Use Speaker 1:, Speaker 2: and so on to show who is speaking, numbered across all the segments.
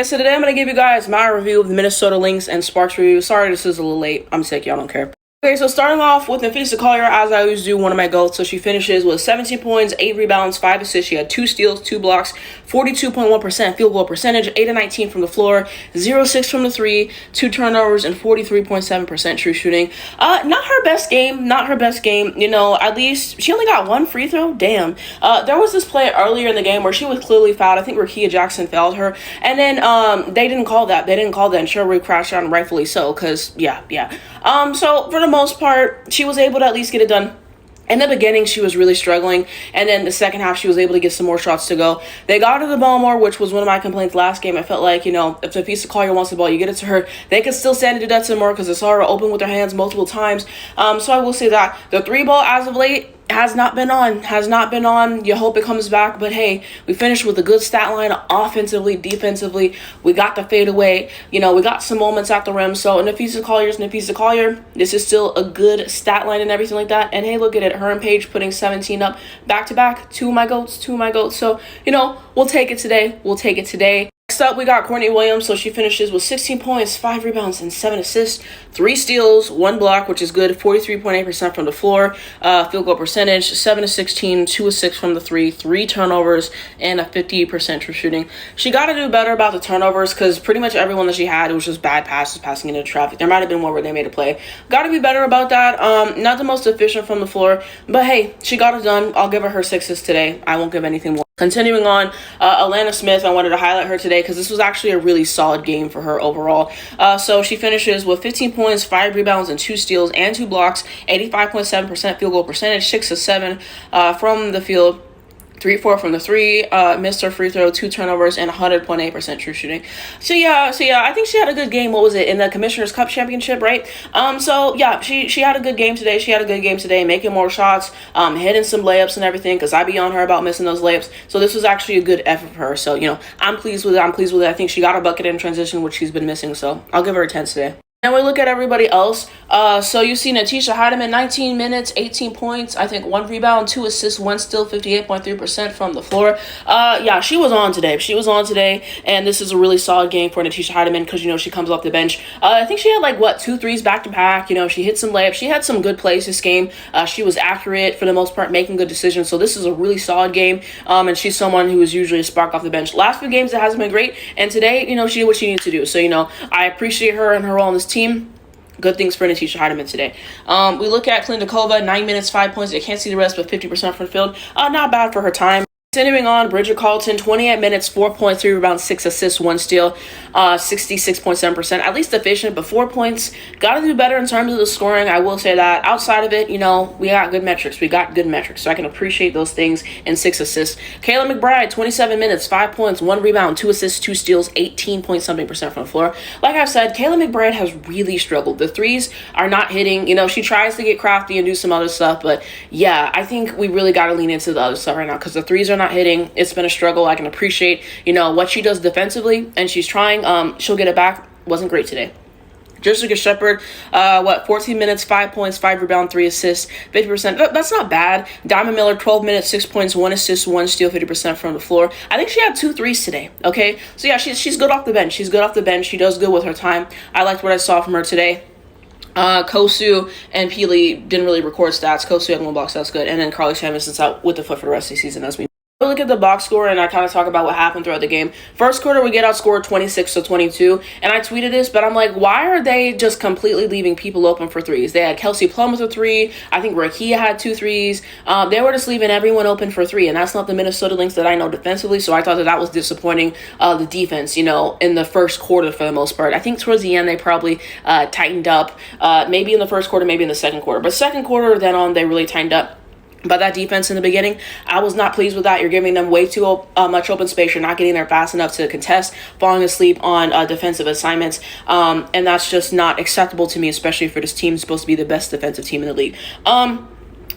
Speaker 1: So today I'm going to give you guys my review of the Minnesota Lynx and Sparks review. Sorry this is a little late. I'm sick, y'all don't care. Okay, so starting off with Napheesa Collier, as I always do, one of my goats. So she finishes with 17 points, 8 rebounds, 5 assists. She had 2 steals, 2 blocks, 42.1% field goal percentage, 8 of 19 from the floor, 0-6 from the 3, 2 turnovers, and 43.7% true shooting. Not her best game, not her best game. You know, at least she only got 1 free throw. Damn. There was this play earlier in the game where she was clearly fouled. I think Rickea Jackson fouled her, and then they didn't call that. They didn't call that, and Sherwood crashed out, and rightfully so, because yeah. So for the most part, she was able to at least get it done. In the beginning, she was really struggling, and then the second half, she was able to get some more shots to go. They got her the ball more, which was one of my complaints last game. I felt like, you know, if Napheesa Collier wants the ball, you get it to her. They could still stand to do that some more because they saw her open with her hands multiple times. So I will say that the 3-ball as of late has not been on. You hope it comes back, but hey, we finished with a good stat line offensively, defensively. We got the fadeaway. You know, we got some moments at the rim. So Napheesa Collier. This is still a good stat line and everything like that. And hey, look at it. Her and Paige putting 17 up back to back. Two of my goats. So, you know, we'll take it today. Next up, we got Courtney Williams. So she finishes with 16 points, 5 rebounds, and 7 assists, 3 steals, 1 block, which is good, 43.8% from the floor, field goal percentage, 7-16, 2-6 from the 3, 3 turnovers, and a 50% true shooting. She got to do better about the turnovers because pretty much everyone that she had, it was just bad passes, passing into traffic. There might have been one where they made a play. Got to be better about that. Not the most efficient from the floor, but hey, she got it done. I'll give her 6s today. I won't give anything more. Continuing on, Alana Smith, I wanted to highlight her today because this was actually a really solid game for her overall. So she finishes with 15 points, 5 rebounds, and 2 steals, and 2 blocks, 85.7% field goal percentage, 6 of 7 from the field. 3-4 from the 3, missed her free throw, 2 turnovers, and 100.8% true shooting. So yeah, I think she had a good game. What was it, in the Commissioner's Cup Championship, right? So yeah, she had a good game today. Making more shots, hitting some layups and everything, because I be on her about missing those layups. So this was actually a good effort for her. So, you know, I'm pleased with it. I think she got a bucket in transition, which she's been missing. So I'll give her a 10 today. And we look at everybody else. So you see Natisha Hiedeman, 19 minutes, 18 points, I think 1 rebound, 2 assists, 1 steal, 58.3% from the floor. Yeah, she was on today. And this is a really solid game for Natisha Hiedeman because, you know, she comes off the bench. I think she had 2 threes back to back. You know, she hit some layups. She had some good plays this game. She was accurate for the most part, making good decisions. So this is a really solid game. And she's someone who is usually a spark off the bench. Last few games, it hasn't been great. And today, you know, she did what she needed to do. So, you know, I appreciate her and her role on this team. Good things for Natisha Hiedeman today. We look at Klindikova, 9 minutes, 5 points. I can't see the rest, but 50% from the field. Not bad for her time. Continuing on, Bridget Carlton, 28 minutes, 4 points, 3 rebounds, 6 assists, 1 steal, 66.7%. At least efficient, but 4 points. Got to do better in terms of the scoring. I will say that. Outside of it, you know, we got good metrics. So I can appreciate those things, and 6 assists. Kayla McBride, 27 minutes, 5 points, 1 rebound, 2 assists, 2 steals, 18-point-something% from the floor. Like I've said, Kayla McBride has really struggled. The threes are not hitting. You know, she tries to get crafty and do some other stuff, but yeah, I think we really got to lean into the other stuff right now because the threes are not hitting. It's been a struggle. I can appreciate, you know, what she does defensively, and she's trying. She'll get it back. Wasn't great today. Jessica Shepard, 14 minutes, 5 points, 5 rebounds, 3 assists, 50%. That's not bad. Diamond Miller, 12 minutes, 6 points, 1 assist, 1 steal, 50% from the floor. I think she had 2 threes today. Okay, so yeah, she's good off the bench. She does good with her time. I liked what I saw from her today. Kosu and Peely didn't really record stats. Kosu had 1 block, so that's good. And then Carly Championson's out with the foot for the rest of the season, as we I look at the box score and I kind of talk about what happened throughout the game. First quarter, we get outscored 26-22, and I tweeted this, but I'm like, why are they just completely leaving people open for threes? They had Kelsey Plum with a 3. I think Rickea had 2 threes. They were just leaving everyone open for 3, and that's not the Minnesota Lynx that I know defensively, so I thought that was disappointing, the defense, you know, in the first quarter for the most part. I think towards the end, they probably tightened up, maybe in the first quarter, maybe in the second quarter. But second quarter, then on, they really tightened up. But that defense in the beginning, I was not pleased with that. You're giving them way too much open space. You're not getting there fast enough to contest, falling asleep on defensive assignments. And that's just not acceptable to me, especially for this team supposed to be the best defensive team in the league.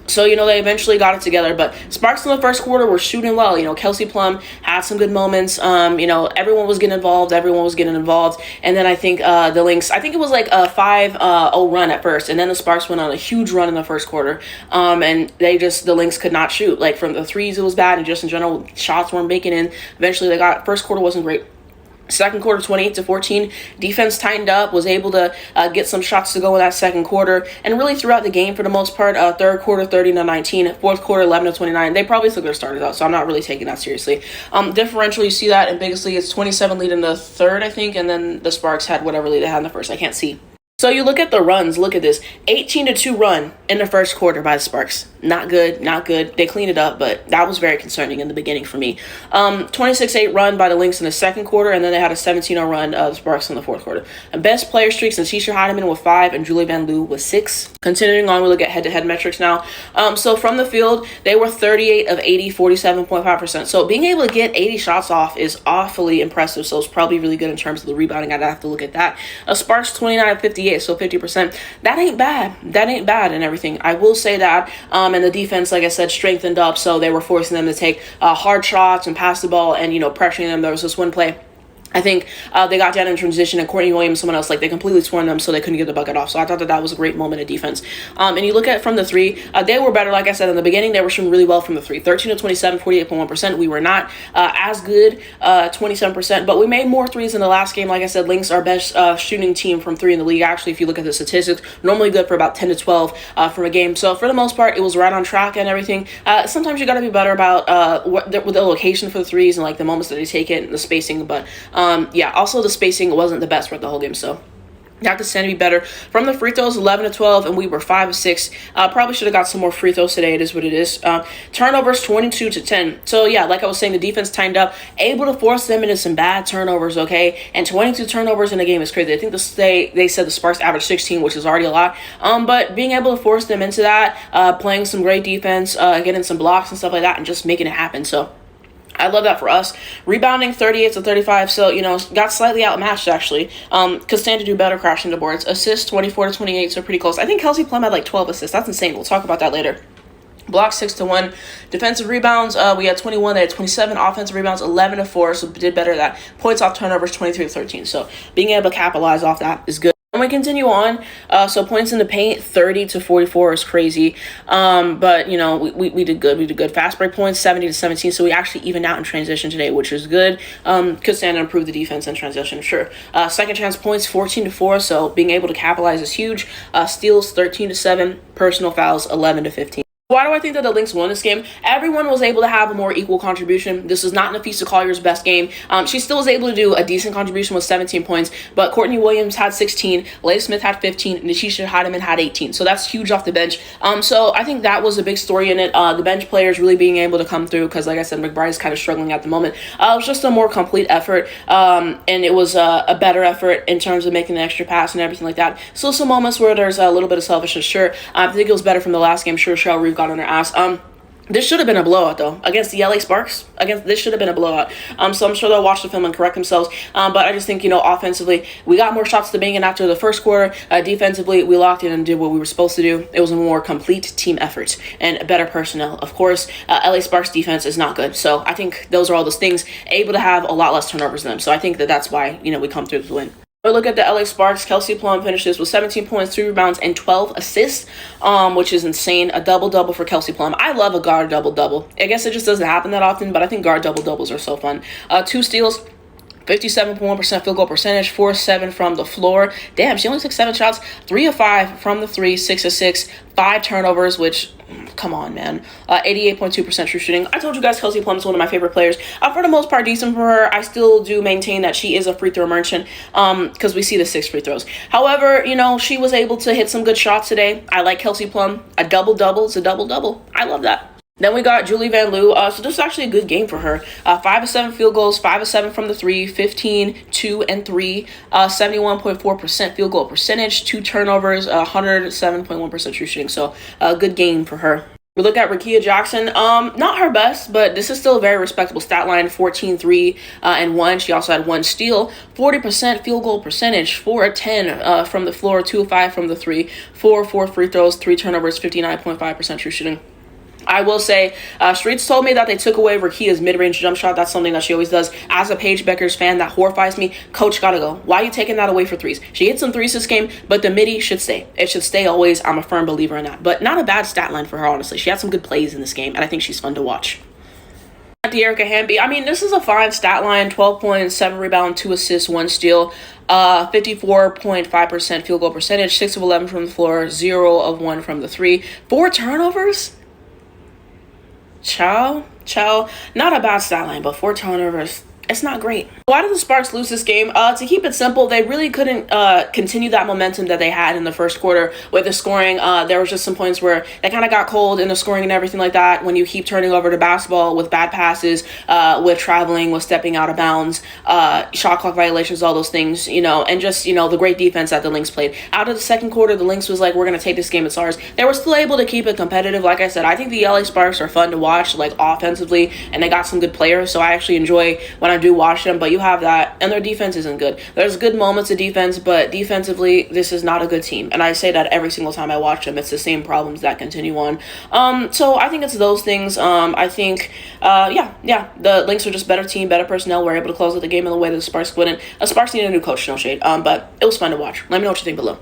Speaker 1: So, you know, they eventually got it together. But Sparks in the first quarter were shooting well. You know, Kelsey Plum had some good moments. You know, everyone was getting involved. And then I think the Lynx, I think it was like a 5-0 run at first. And then the Sparks went on a huge run in the first quarter. And the Lynx could not shoot. Like, from the threes, it was bad. And just in general, shots weren't making in. Eventually, first quarter wasn't great. Second quarter, 28-14. Defense tightened up, was able to get some shots to go in that second quarter, and really throughout the game for the most part. Third quarter, 30-19. Fourth quarter, 11-29. They probably took their starters out, so I'm not really taking that seriously. Differential, you see that in biggest league. It's 27 lead in the third, I think, and then the Sparks had whatever lead they had in the first. I can't see. So you look at the runs, look at this. 18-2 run in the first quarter by the Sparks. Not good, not good. They cleaned it up, but that was very concerning in the beginning for me. 26-8 run by the Lynx in the second quarter, and then they had a 17-0 run of the Sparks in the fourth quarter. And best player streaks, Natisha Heidemann with 5 and Julie Van Loo with 6. Continuing on, we look at head-to-head metrics now. So from the field, they were 38 of 80, 47.5%. So being able to get 80 shots off is awfully impressive, so it's probably really good in terms of the rebounding. I'd have to look at that. Sparks 29 of 58, so 50%. That ain't bad. That ain't bad and everything. I will say that. And the defense, like I said, strengthened up, so they were forcing them to take hard shots and pass the ball and, pressuring them. There was this one play, I think they got down in transition, and Courtney Williams, someone else, they completely swarmed them, so they couldn't get the bucket off. So I thought that was a great moment of defense. And you look at from the three, they were better. Like I said in the beginning, they were shooting really well from the three. 13-27, 48.1%. We were not as good, 27%, but we made more threes in the last game. Like I said, Lynx, our best shooting team from three in the league. Actually, if you look at the statistics, normally good for about 10 to 12 from a game. So for the most part, it was right on track and everything. Sometimes you got to be better about with the location for the threes and the moments that they take it and the spacing. But yeah, also the spacing wasn't the best for the whole game, so you have to stand to be better. From the free throws, 11-12, and we were 5 of 6. Probably should have got some more free throws today. It is what it is. Turnovers, 22-10. So yeah, like I was saying, the defense tightened up, able to force them into some bad turnovers. Okay, and 22 turnovers in a game is crazy. I think they said the Sparks averaged 16, which is already a lot. But being able to force them into that, playing some great defense, getting some blocks and stuff like that, and just making it happen. So I love that for us. Rebounding 38-35, so, got slightly outmatched, actually. Could stand to do better crashing the boards. Assists 24-28, so pretty close. I think Kelsey Plum had 12 assists. That's insane. We'll talk about that later. Blocks 6-1. Defensive rebounds, we had 21. They had 27. Offensive rebounds 11-4, so did better at that. Points off turnovers 23-13. So being able to capitalize off that is good. And we continue on. So points in the paint, 30-44 is crazy. But we did good. We did good. Fast break points, 70-17. So we actually evened out in transition today, which is good. Could stand to improve the defense in transition, sure. Second chance points, 14-4. So being able to capitalize is huge. Steals, 13-7. Personal fouls, 11-15. Why do I think that the Lynx won this game? Everyone was able to have a more equal contribution. This is not Napheesa Collier's best game. She still was able to do a decent contribution with 17 points, but Courtney Williams had 16, Leigh Smith had 15, and Natisha Heidemann had 18. So that's huge off the bench. So I think that was a big story in it. The bench players really being able to come through because, like I said, McBride is kind of struggling at the moment. It was just a more complete effort, and it was a better effort in terms of making the extra pass and everything like that. Still some moments where there's a little bit of selfishness, sure. I think it was better from the last game. Sure, Cheryl Reeve got on her ass. This should have been a blowout, though, against the LA Sparks. This should have been a blowout. So I'm sure they'll watch the film and correct themselves. But I just think, offensively, we got more shots to bang in after the first quarter. Defensively, we locked in and did what we were supposed to do. It was a more complete team effort and better personnel. Of course, LA Sparks defense is not good. So I think those are all those things, able to have a lot less turnovers than them. So I think that's why, we come through the win. Look at the LA Sparks. Kelsey Plum finishes with 17 points, 3 rebounds, and 12 assists, which is insane. A double-double for Kelsey Plum. I love a guard double-double. I guess it just doesn't happen that often, but I think guard double-doubles are so fun. 2 steals, 57.1% field goal percentage, 4-7 from the floor. Damn, she only took 7 shots, 3 of 5 from the 3, 6 of 6, 5 turnovers, which, come on, man. 88.2% true shooting. I told you guys Kelsey Plum is one of my favorite players. For the most part, decent for her. I still do maintain that she is a free throw merchant because we see the 6 free throws. However, she was able to hit some good shots today. I like Kelsey Plum. A double-double is a double-double. I love that. Then we got Julie Van Loo. So this is actually a good game for her. 5 of 7 field goals, 5 of 7 from the 3, 15, 2, and 3, 71.4% field goal percentage, 2 turnovers, 107.1% true shooting. So a good game for her. We look at Rickea Jackson. Not her best, but this is still a very respectable stat line. 14, 3, and 1. She also had 1 steal. 40% field goal percentage. 4 of 10 from the floor. 2 of 5 from the 3. 4 of 4 free throws. 3 turnovers. 59.5% true shooting. I will say, Streets told me that they took away Rickea's mid-range jump shot. That's something that she always does. As a Paige Beckers fan, that horrifies me. Coach gotta go. Why are you taking that away for threes? She hit some threes this game, but the midi should stay. It should stay always. I'm a firm believer in that. But not a bad stat line for her, honestly. She had some good plays in this game, and I think she's fun to watch. De'Erica Hamby. I mean, this is a fine stat line: 12 points, 7 rebounds, 2 assists, 1 steal. 54.5% field goal percentage, 6 of 11 from the floor, 0 of 1 from the 3. 4 turnovers. Chow. Not a bad stat line, but 4 turnovers. It's not great. Why did the Sparks lose this game? To keep it simple, they really couldn't continue that momentum that they had in the first quarter with the scoring. There was just some points where they kind of got cold in the scoring and everything like that when you keep turning over the basketball with bad passes, with traveling, with stepping out of bounds, shot clock violations, all those things, and just, the great defense that the Lynx played. Out of the second quarter, the Lynx was like, we're going to take this game, it's ours. They were still able to keep it competitive. Like I said, I think the LA Sparks are fun to watch, like offensively, and they got some good players, so I actually enjoy when I do watch them, but you have that, and their defense isn't good. There's good moments of defense, but defensively, this is not a good team, and I say that every single time I watch them. It's the same problems that continue on. So I think it's those things. I think, the Lynx are just better team, better personnel. We're able to close out the game in the way that the Sparks wouldn't. The Sparks need a new coach, no shade, but it was fun to watch. Let me know what you think below.